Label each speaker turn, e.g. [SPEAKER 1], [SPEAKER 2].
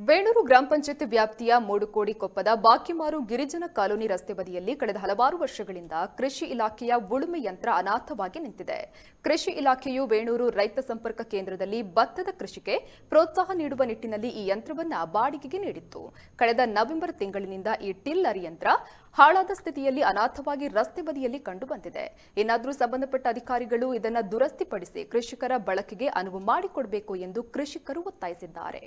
[SPEAKER 1] ವೇಣೂರು ಗ್ರಾಮ ಪಂಚಾಯತ್ ವ್ಯಾಪ್ತಿಯ ಮೂಡುಕೋಡಿ ಕೊಪ್ಪದ ಬಾಕಿಮಾರು ಗಿರಿಜನ ಕಾಲೋನಿ ರಸ್ತೆ ಬದಿಯಲ್ಲಿ ಕಳೆದ ಹಲವಾರು ವರ್ಷಗಳಿಂದ ಕೃಷಿ ಇಲಾಖೆಯ ಉಳುಮೆ ಯಂತ್ರ ಅನಾಥವಾಗಿ ನಿಂತಿದೆ. ಕೃಷಿ ಇಲಾಖೆಯು ವೇಣೂರು ರೈತ ಸಂಪರ್ಕ ಕೇಂದ್ರದಲ್ಲಿ ಭತ್ತದ ಕೃಷಿಗೆ ಪ್ರೋತ್ಸಾಹ ನೀಡುವ ನಿಟ್ಟಿನಲ್ಲಿ ಈ ಯಂತ್ರವನ್ನು ಬಾಡಿಗೆಗೆ ನೀಡಿತ್ತು. ಕಳೆದ ನವೆಂಬರ್ ತಿಂಗಳಿನಿಂದ ಈ ಟಿಲ್ಲರ್ ಯಂತ್ರ ಹಾಳಾದ ಸ್ಥಿತಿಯಲ್ಲಿ ಅನಾಥವಾಗಿ ರಸ್ತೆ ಬದಿಯಲ್ಲಿ ಕಂಡುಬಂದಿದೆ. ಇನ್ನಾದರೂ ಸಂಬಂಧಪಟ್ಟ ಅಧಿಕಾರಿಗಳು ಇದನ್ನು ದುರಸ್ತಿಪಡಿಸಿ ಕೃಷಿಕರ ಬಳಕೆಗೆ ಅನುವು ಮಾಡಿಕೊಡಬೇಕು ಎಂದು ಕೃಷಿಕರು ಒತ್ತಾಯಿಸಿದ್ದಾರೆ.